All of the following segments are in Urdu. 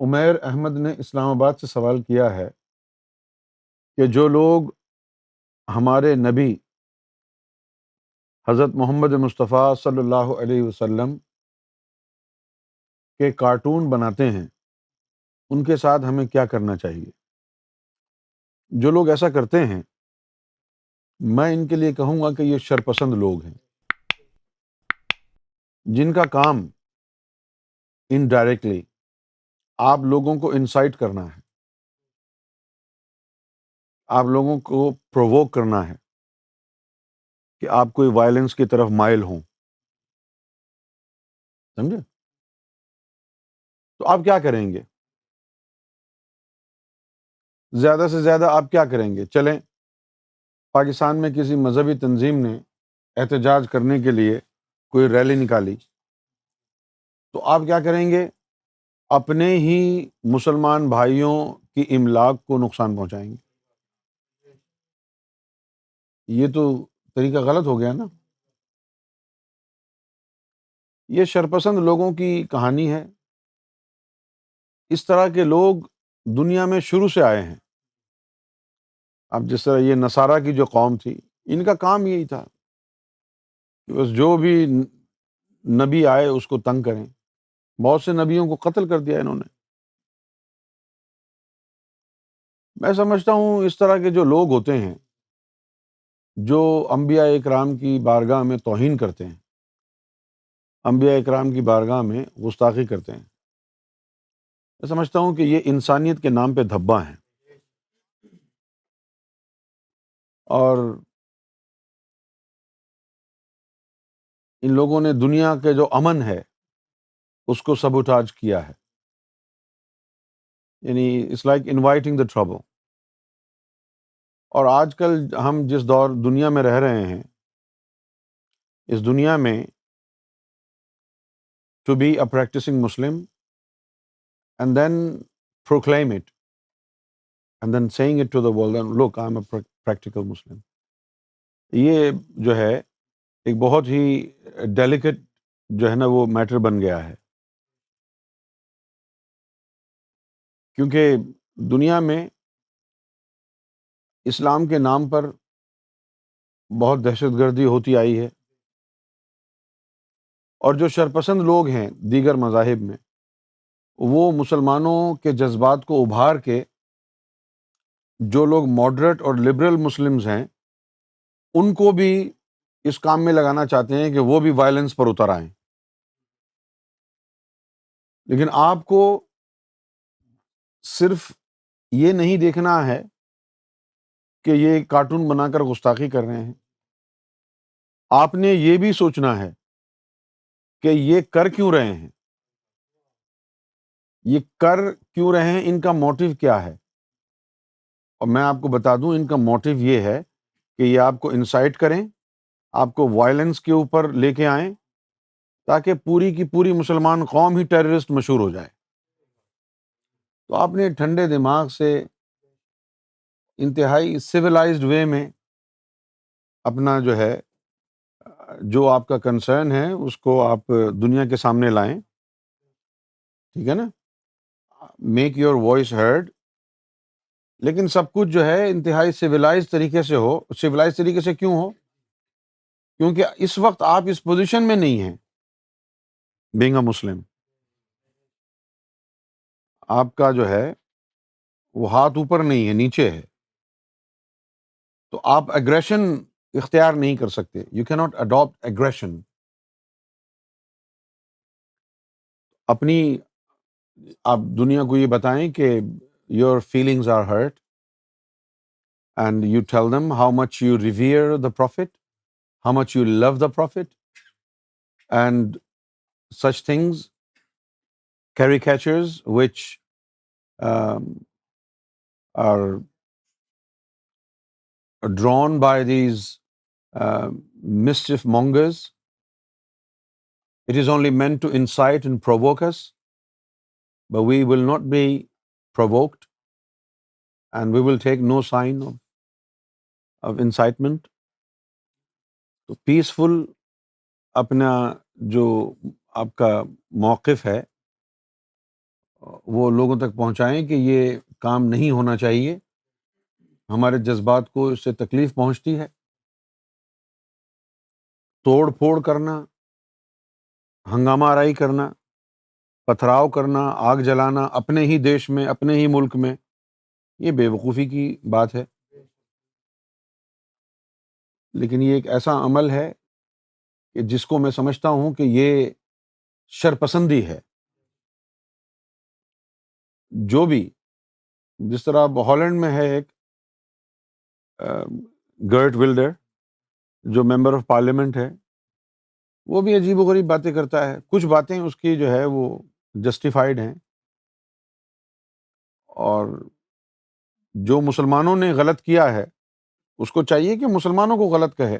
عمیر احمد نے اسلام آباد سے سوال کیا ہے کہ جو لوگ ہمارے نبی حضرت محمد مصطفیٰ صلی اللہ علیہ وسلم کے کارٹون بناتے ہیں ان کے ساتھ ہمیں کیا کرنا چاہیے۔ جو لوگ ایسا کرتے ہیں میں ان کے لیے کہوں گا کہ یہ شرپسند لوگ ہیں جن کا کام انڈائریکٹلی آپ لوگوں کو انسائٹ کرنا ہے، آپ لوگوں کو پرووک کرنا ہے کہ آپ کوئی وائلنس کی طرف مائل ہوں، سمجھے؟ تو آپ کیا کریں گے؟ زیادہ سے زیادہ آپ کیا کریں گے؟ چلیں پاکستان میں کسی مذہبی تنظیم نے احتجاج کرنے کے لیے کوئی ریلی نکالی تو آپ کیا کریں گے؟ اپنے ہی مسلمان بھائیوں کی املاک کو نقصان پہنچائیں گے۔ یہ تو طریقہ غلط ہو گیا نا۔ یہ شرپسند لوگوں کی کہانی ہے۔ اس طرح کے لوگ دنیا میں شروع سے آئے ہیں۔ اب جس طرح یہ نصارہ کی جو قوم تھی ان کا کام یہی تھا کہ بس جو بھی نبی آئے اس کو تنگ کریں۔ بہت سے نبیوں کو قتل کر دیا انہوں نے۔ میں سمجھتا ہوں اس طرح کے جو لوگ ہوتے ہیں جو انبیاء اکرام کی بارگاہ میں توہین کرتے ہیں، انبیاء اکرام کی بارگاہ میں گستاخی کرتے ہیں، میں سمجھتا ہوں کہ یہ انسانیت کے نام پہ دھبا ہیں، اور ان لوگوں نے دنیا کے جو امن ہے اس کو سبوٹاج کیا ہے۔ یعنی it's like inviting the trouble. اور آج کل ہم جس دنیا میں رہ رہے ہیں، اس دنیا میں to be a practicing Muslim and then proclaim it and then saying it to the world, look I am a practical Muslim, یہ جو ہے ایک بہت ہی ڈیلیکیٹ جو ہے نا وہ میٹر بن گیا ہے، کیونکہ دنیا میں اسلام کے نام پر بہت دہشت گردی ہوتی آئی ہے، اور جو شرپسند لوگ ہیں دیگر مذاہب میں وہ مسلمانوں کے جذبات کو ابھار کے جو لوگ ماڈریٹ اور لبرل مسلمز ہیں ان کو بھی اس کام میں لگانا چاہتے ہیں کہ وہ بھی وائلنس پر اتر آئیں۔ لیکن آپ کو صرف یہ نہیں دیکھنا ہے کہ یہ کارٹون بنا کر گستاخی کر رہے ہیں، آپ نے یہ بھی سوچنا ہے کہ یہ کر کیوں رہے ہیں، یہ کر کیوں رہے ہیں، ان کا موٹیو کیا ہے۔ اور میں آپ کو بتا دوں ان کا موٹیو یہ ہے کہ یہ آپ کو انسائٹ کریں، آپ کو وائلنس کے اوپر لے کے آئیں تاکہ پوری کی پوری مسلمان قوم ہی ٹیررسٹ مشہور ہو جائے۔ تو آپ نے ٹھنڈے دماغ سے انتہائی سویلائزڈ وے میں اپنا جو ہے جو آپ کا کنسرن ہے اس کو آپ دنیا کے سامنے لائیں، ٹھیک ہے نا، میک یور وائس ہرڈ، لیکن سب کچھ جو ہے انتہائی سویلائز طریقے سے ہو۔ سویلائز طریقے سے کیوں ہو؟ کیونکہ اس وقت آپ اس پوزیشن میں نہیں ہیں بینگ اے مسلم، آپ کا جو ہے وہ ہاتھ اوپر نہیں ہے، نیچے ہے، تو آپ اگریشن اختیار نہیں کر سکتے، یو کی ناٹ اڈاپٹ اگریشن۔ اپنی آپ دنیا کو یہ بتائیں کہ your feelings are hurt and you tell them how much you revere the prophet, how much you love the prophet, and such things, caricatures which um, are drawn by these mischief mongers. It is only meant to incite and provoke us, but we will not be provoked and we will take no sign of incitement. تو پیسفل اپنا جو آپ کا موقف ہے وہ لوگوں تک پہنچائیں کہ یہ کام نہیں ہونا چاہیے، ہمارے جذبات کو اس سے تکلیف پہنچتی ہے۔ توڑ پھوڑ کرنا، ہنگامہ آرائی کرنا، پتھراؤ کرنا، آگ جلانا اپنے ہی دیش میں، اپنے ہی ملک میں، یہ بے وقوفی کی بات ہے۔ لیکن یہ ایک ایسا عمل ہے کہ جس کو میں سمجھتا ہوں کہ یہ شرپسندی ہے۔ جو بھی، جس طرح ہالینڈ میں ہے ایک گرٹ ولڈر جو ممبر آف پارلیمنٹ ہے، وہ بھی عجیب و غریب باتیں کرتا ہے، کچھ باتیں اس کی جو ہے وہ جسٹیفائڈ ہیں، اور جو مسلمانوں نے غلط کیا ہے اس کو چاہیے کہ مسلمانوں کو غلط کہے۔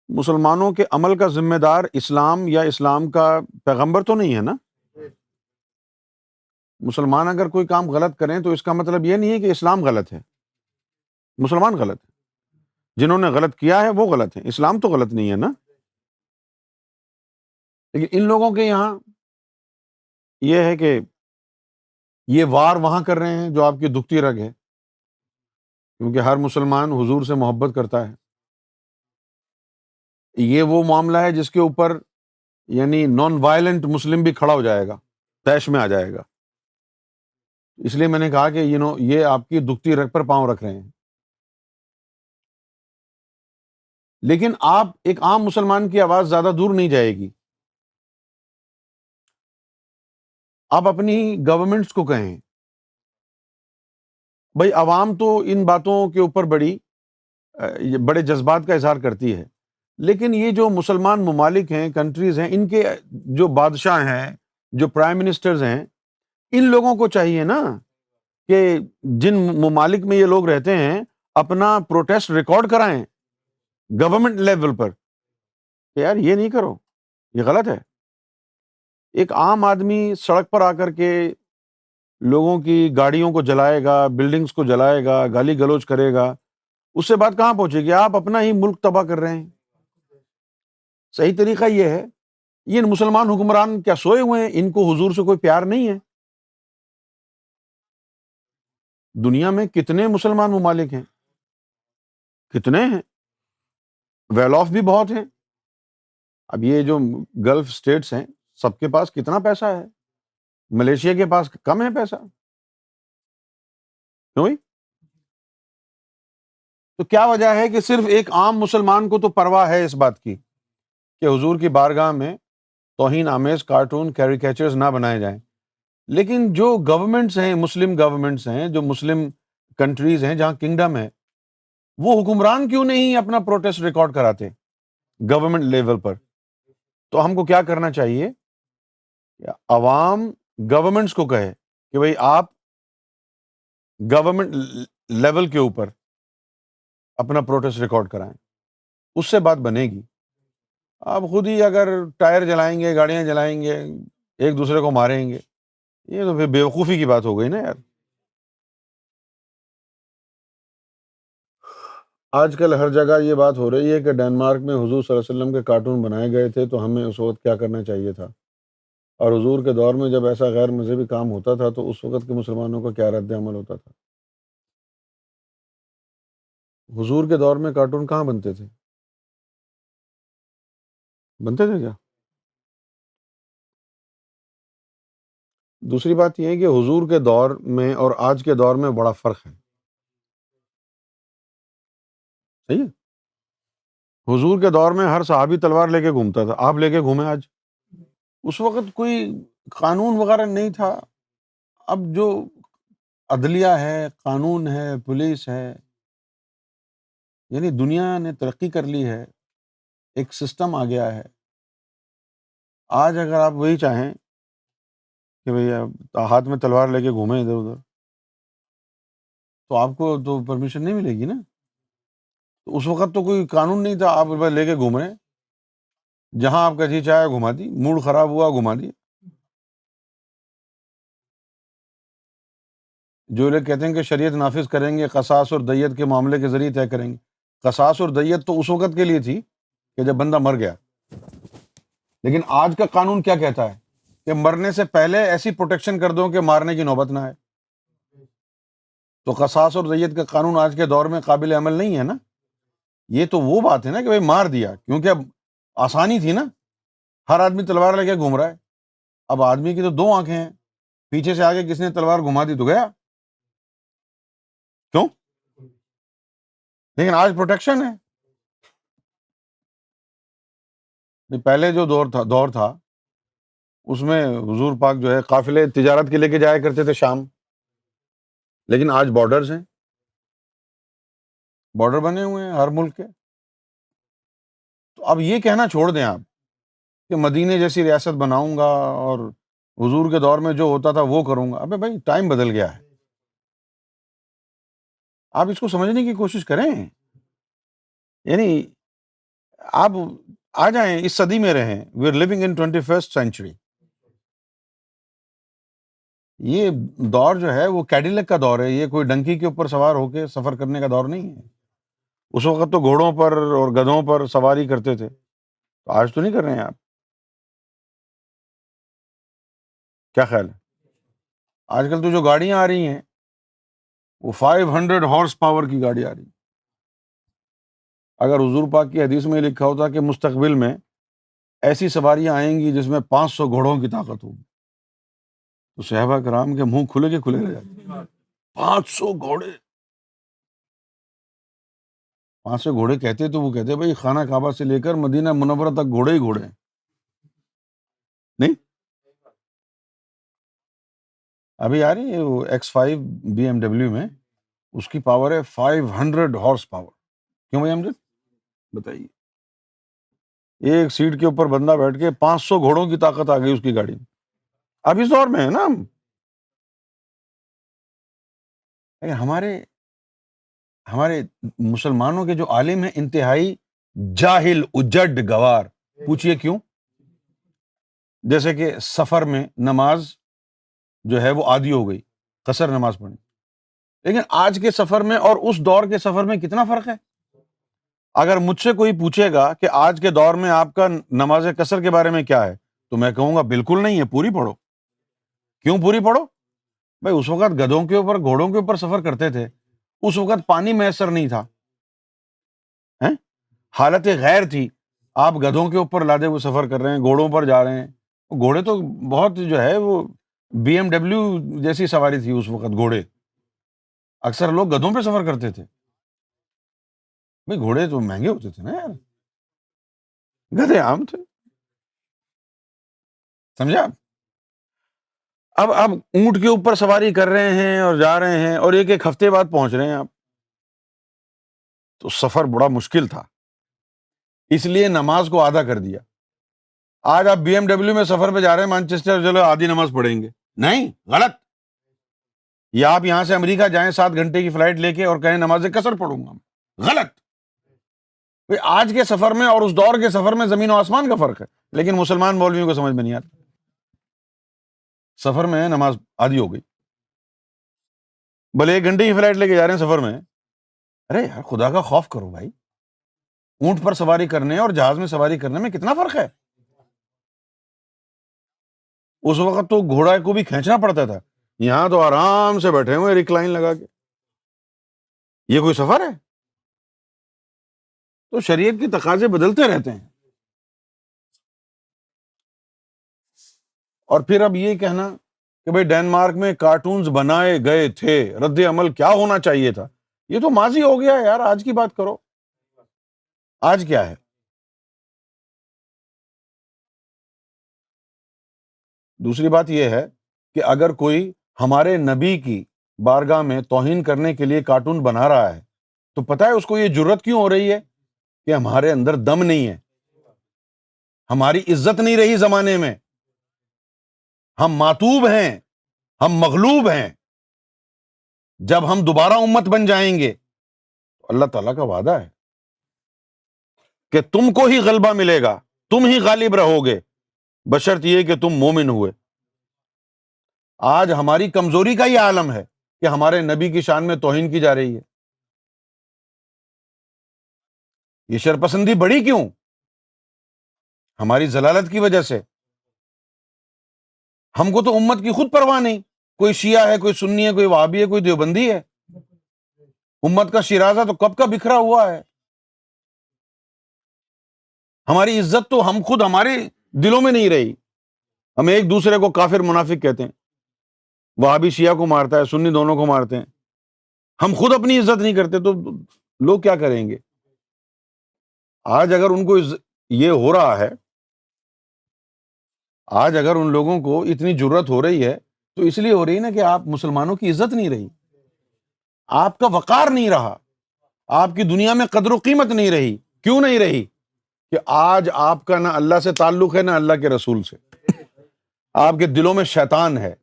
مسلمانوں کے عمل کا ذمہ دار اسلام یا اسلام کا پیغمبر تو نہیں ہے نا۔ مسلمان اگر کوئی کام غلط کریں تو اس کا مطلب یہ نہیں ہے کہ اسلام غلط ہے، مسلمان غلط ہے، جنہوں نے غلط کیا ہے وہ غلط ہے، اسلام تو غلط نہیں ہے نا۔ لیکن ان لوگوں کے یہاں یہ ہے کہ یہ وار وہاں کر رہے ہیں جو آپ کی دکھتی رگ ہے، کیونکہ ہر مسلمان حضور سے محبت کرتا ہے۔ یہ وہ معاملہ ہے جس کے اوپر یعنی نان وائلنٹ مسلم بھی کھڑا ہو جائے گا، طیش میں آ جائے گا۔ اس لیے میں نے کہا کہ یہ آپ کی دکھتی رگ پر پاؤں رکھ رہے ہیں۔ لیکن آپ ایک عام مسلمان کی آواز زیادہ دور نہیں جائے گی۔ آپ اپنی گورنمنٹس کو کہیں، بھائی عوام تو ان باتوں کے اوپر بڑے جذبات کا اظہار کرتی ہے، لیکن یہ جو مسلمان ممالک ہیں، کنٹریز ہیں، ان کے جو بادشاہ ہیں، جو پرائم منسٹرز ہیں، ان لوگوں کو چاہیے نا کہ جن ممالک میں یہ لوگ رہتے ہیں اپنا پروٹیسٹ ریکارڈ کرائیں گورنمنٹ لیول پر کہ یار یہ نہیں کرو، یہ غلط ہے۔ ایک عام آدمی سڑک پر آ کر کے لوگوں کی گاڑیوں کو جلائے گا، بلڈنگز کو جلائے گا، گالی گلوچ کرے گا، اس سے بات کہاں پہنچے گی؟ آپ اپنا ہی ملک تباہ کر رہے ہیں۔ صحیح طریقہ یہ ہے، یہ مسلمان حکمران کیا سوئے ہوئے ہیں؟ ان کو حضور سے کوئی پیار نہیں ہے؟ دنیا میں کتنے مسلمان ممالک ہیں، کتنے ہیں، ویل آف بھی بہت ہیں۔ اب یہ جو گلف اسٹیٹس ہیں سب کے پاس کتنا پیسہ ہے، ملیشیا کے پاس کم ہے پیسہ، کیوں ہی؟ تو کیا وجہ ہے کہ صرف ایک عام مسلمان کو تو پرواہ ہے اس بات کی کہ حضور کی بارگاہ میں توہین آمیز کارٹون کیریکیچرز نہ بنائے جائیں، لیکن جو گورنمنٹس ہیں، مسلم گورنمنٹس ہیں، جو مسلم کنٹریز ہیں جہاں کنگڈم ہے، وہ حکمران کیوں نہیں اپنا پروٹیسٹ ریکارڈ کراتے گورنمنٹ لیول پر؟ تو ہم کو کیا کرنا چاہیے؟ عوام گورنمنٹس کو کہے کہ بھئی آپ گورنمنٹ لیول کے اوپر اپنا پروٹیسٹ ریکارڈ کرائیں، اس سے بات بنے گی۔ آپ خود ہی اگر ٹائر جلائیں گے، گاڑیاں جلائیں گے، ایک دوسرے کو ماریں گے، یہ تو پھر بیوقوفی کی بات ہو گئی نا یار۔ آج کل ہر جگہ یہ بات ہو رہی ہے کہ ڈنمارک میں حضور صلی اللہ علیہ وسلم کے کارٹون بنائے گئے تھے تو ہمیں اس وقت کیا کرنا چاہیے تھا، اور حضور کے دور میں جب ایسا غیر مذہبی کام ہوتا تھا تو اس وقت کے مسلمانوں کا کیا رد عمل ہوتا تھا۔ حضور کے دور میں کارٹون کہاں بنتے تھے؟ بنتے تھے کیا؟ دوسری بات یہ ہے کہ حضور کے دور میں اور آج کے دور میں بڑا فرق ہے، صحیح ہے؟ حضور کے دور میں ہر صحابی تلوار لے کے گھومتا تھا، آپ لے کے گھومیں آج؟ اس وقت کوئی قانون وغیرہ نہیں تھا۔ اب جو عدلیہ ہے، قانون ہے، پولیس ہے، یعنی دنیا نے ترقی کر لی ہے، ایک سسٹم آ گیا ہے۔ آج اگر آپ وہی چاہیں کہ بھئی ہاتھ میں تلوار لے کے گھومیں ادھر ادھر، تو آپ کو تو پرمیشن نہیں ملے گی نا۔ تو اس وقت تو کوئی قانون نہیں تھا، آپ بس لے کے گھوم رہے ہیں، جہاں آپ کا جی چاہے گھما دی، موڈ خراب ہوا گھما دی۔ جو لوگ کہتے ہیں کہ شریعت نافذ کریں گے، قصاص اور دیت کے معاملے کے ذریعے طے کریں گے، قصاص اور دیت تو اس وقت کے لیے تھی کہ جب بندہ مر گیا، لیکن آج کا قانون کیا کہتا ہے کہ مرنے سے پہلے ایسی پروٹیکشن کر دو کہ مارنے کی نوبت نہ آئے. تو قصاص اور دیت کا قانون آج کے دور میں قابل عمل نہیں ہے نا. یہ تو وہ بات ہے نا کہ بھائی مار دیا، کیونکہ اب آسانی تھی نا، ہر آدمی تلوار لے کے گھوم رہا ہے. اب آدمی کی تو دو آنکھیں ہیں، پیچھے سے آگے کس نے تلوار گھما دی تو گیا. کیوں؟ لیکن آج پروٹیکشن ہے. پہلے جو دور تھا اس میں حضور پاک جو ہے قافلے تجارت کے لے کے جایا کرتے تھے شام، لیکن آج بارڈرز ہیں، بارڈر بنے ہوئے ہیں ہر ملک کے. تو اب یہ کہنا چھوڑ دیں آپ کہ مدینے جیسی ریاست بناؤں گا اور حضور کے دور میں جو ہوتا تھا وہ کروں گا. ابے بھائی ٹائم بدل گیا ہے، آپ اس کو سمجھنے کی کوشش کریں. یعنی آپ آ جائیں، اس صدی میں رہیں. We are living in 21st century. یہ دور جو ہے وہ کیڈیلک کا دور ہے، یہ کوئی ڈنکی کے اوپر سوار ہو کے سفر کرنے کا دور نہیں ہے. اس وقت تو گھوڑوں پر اور گدھوں پر سواری کرتے تھے، تو آج تو نہیں کر رہے ہیں آپ. کیا خیال ہے؟ آج کل تو جو گاڑیاں آ رہی ہیں وہ 500 ہارس پاور کی گاڑی آ رہی ہے. اگر حضور پاک کی حدیث میں لکھا ہوتا کہ مستقبل میں ایسی سواریاں آئیں گی جس میں 500 گھوڑوں کی طاقت ہوگی، تو صحابہ کرام کے منہ کھلے کے کھلے رہ جاتے. 500 گھوڑے، 500 گھوڑے کہتے تو وہ کہتے بھائی خانہ کعبہ سے لے کر مدینہ منورہ تک گھوڑے ہی گھوڑے ہیں. نہیں، ابھی آ رہی ہے وہ X5 BMW میں، اس کی پاور ہے 500 ہارس پاور. کیوں بھائی امجد بتائیے؟ ایک سیٹ کے اوپر بندہ بیٹھ کے 500 گھوڑوں کی طاقت آ گئی اس کی گاڑی میں. اب اس دور میں ہے نا ہم. ہمارے مسلمانوں کے جو عالم ہیں انتہائی جاہل، اجڈ، گوار. پوچھئے کیوں؟ جیسے کہ سفر میں نماز جو ہے وہ عادی ہو گئی، قصر نماز پڑھنی. لیکن آج کے سفر میں اور اس دور کے سفر میں کتنا فرق ہے. اگر مجھ سے کوئی پوچھے گا کہ آج کے دور میں آپ کا نماز قصر کے بارے میں کیا ہے، تو میں کہوں گا بالکل نہیں ہے، پوری پڑھو. کیوں پوری پڑھو؟ بھائی اس وقت گدھوں کے اوپر، گھوڑوں کے اوپر سفر کرتے تھے، اس وقت پانی میسر نہیں تھا، ہیں؟ حالت غیر تھی. آپ گدھوں کے اوپر لادے ہوئے سفر کر رہے ہیں، گھوڑوں پر جا رہے ہیں. گھوڑے تو بہت جو ہے وہ BMW جیسی سواری تھی اس وقت. گھوڑے اکثر لوگ گدھوں پہ سفر کرتے تھے. بھائی گھوڑے تو مہنگے ہوتے تھے نا یار، گدھے عام تھے. سمجھا آپ؟ اب اونٹ کے اوپر سواری کر رہے ہیں اور جا رہے ہیں، اور ایک ہفتے بعد پہنچ رہے ہیں آپ. تو سفر بڑا مشکل تھا، اس لیے نماز کو آدھا کر دیا. آج آپ BMW میں سفر پہ جا رہے ہیں مانچسٹر، چلو آدھی نماز پڑھیں گے. نہیں، غلط. یا آپ یہاں سے امریکہ جائیں 7 گھنٹے کی فلائٹ لے کے اور کہیں نماز قصر پڑھوں گا، غلط. بھئی آج کے سفر میں اور اس دور کے سفر میں زمین و آسمان کا فرق ہے. لیکن مسلمان مولویوں کو سمجھ میں نہیں آتا. سفر میں نماز آدھی ہو گئی، بھلے 1 گھنٹے کی فلائٹ لے کے جا رہے ہیں سفر میں. ارے یار خدا کا خوف کرو بھائی. اونٹ پر سواری کرنے اور جہاز میں سواری کرنے میں کتنا فرق ہے. اس وقت تو گھوڑا کو بھی کھینچنا پڑتا تھا، یہاں تو آرام سے بیٹھے ہوئے ریکلائن لگا کے. یہ کوئی سفر ہے؟ تو شریعت کے تقاضے بدلتے رہتے ہیں. اور پھر اب یہ کہنا کہ بھئی ڈنمارک میں کارٹونز بنائے گئے تھے، رد عمل کیا ہونا چاہیے تھا. یہ تو ماضی ہو گیا یار، آج کی بات کرو. آج کیا ہے؟ دوسری بات یہ ہے کہ اگر کوئی ہمارے نبی کی بارگاہ میں توہین کرنے کے لیے کارٹون بنا رہا ہے، تو پتہ ہے اس کو یہ جرت کیوں ہو رہی ہے؟ کہ ہمارے اندر دم نہیں ہے، ہماری عزت نہیں رہی زمانے میں، ہم ماتوب ہیں، ہم مغلوب ہیں. جب ہم دوبارہ امت بن جائیں گے تو اللہ تعالیٰ کا وعدہ ہے کہ تم کو ہی غلبہ ملے گا، تم ہی غالب رہو گے، بشرط یہ کہ تم مومن ہوئے. آج ہماری کمزوری کا یہ عالم ہے کہ ہمارے نبی کی شان میں توہین کی جا رہی ہے. یہ شرپسندی بڑھی کیوں؟ ہماری ضلالت کی وجہ سے. ہم کو تو امت کی خود پرواہ نہیں، کوئی شیعہ ہے، کوئی سنی ہے، کوئی وہابی ہے، کوئی دیوبندی ہے، امت کا شیرازہ تو کب کا بکھرا ہوا ہے۔ ہماری عزت تو ہم خود ہمارے دلوں میں نہیں رہی، ہم ایک دوسرے کو کافر منافق کہتے ہیں، وہابی شیعہ کو مارتا ہے، سنی دونوں کو مارتے ہیں، ہم خود اپنی عزت نہیں کرتے تو لوگ کیا کریں گے؟ آج اگر ان کو یہ ہو رہا ہے، آج اگر ان لوگوں کو اتنی جرت ہو رہی ہے تو اس لیے ہو رہی ہے نا کہ آپ مسلمانوں کی عزت نہیں رہی، آپ کا وقار نہیں رہا، آپ کی دنیا میں قدر و قیمت نہیں رہی۔ کیوں نہیں رہی؟ کہ آج آپ کا نہ اللہ سے تعلق ہے نہ اللہ کے رسول سے، آپ کے دلوں میں شیطان ہے۔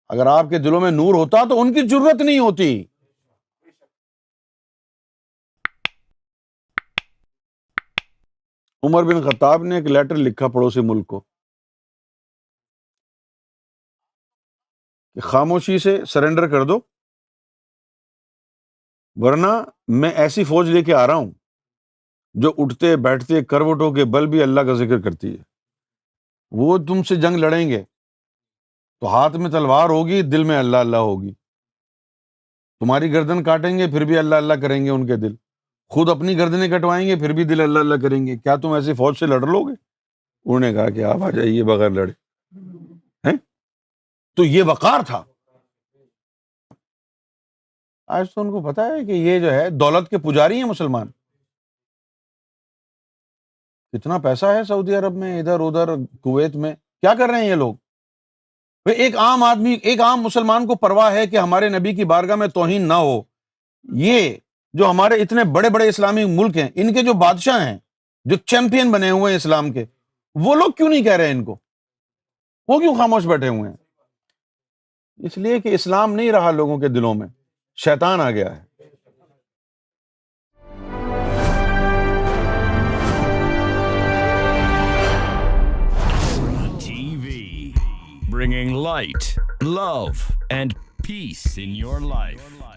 اگر آپ کے دلوں میں نور ہوتا تو ان کی جرت نہیں ہوتی۔ عمر بن خطاب نے ایک لیٹر لکھا پڑوسی ملک کو کہ خاموشی سے سرنڈر کر دو، ورنہ میں ایسی فوج لے کے آ رہا ہوں جو اٹھتے بیٹھتے کروٹوں کے بل بھی اللہ کا ذکر کرتی ہے۔ وہ تم سے جنگ لڑیں گے تو ہاتھ میں تلوار ہوگی، دل میں اللہ اللہ ہوگی، تمہاری گردن کاٹیں گے پھر بھی اللہ اللہ کریں گے ان کے دل، خود اپنی گردنیں کٹوائیں گے پھر بھی دل اللہ اللہ کریں گے۔ کیا تم ایسی فوج سے لڑ لو گے؟ انہوں نے کہا کہ آپ آ جائیے بغیر لڑے ہیں۔ تو یہ وقار تھا۔ آج تو ان کو پتا ہے کہ یہ جو ہے دولت کے پجاری ہیں مسلمان، کتنا پیسہ ہے سعودی عرب میں، ادھر ادھر کویت میں، کیا کر رہے ہیں یہ لوگ؟ ایک عام آدمی، ایک عام مسلمان کو پرواہ ہے کہ ہمارے نبی کی بارگاہ میں توہین نہ ہو۔ یہ جو ہمارے اتنے بڑے بڑے اسلامی ملک ہیں، ان کے جو بادشاہ ہیں، جو چیمپئن بنے ہوئے ہیں اسلام کے، وہ لوگ کیوں نہیں کہہ رہے ان کو؟ وہ کیوں خاموش بیٹھے ہوئے ہیں؟ اس لیے کہ اسلام نہیں رہا لوگوں کے دلوں میں، شیطان آ گیا ہے۔ TV, bringing light, love, and peace in your life.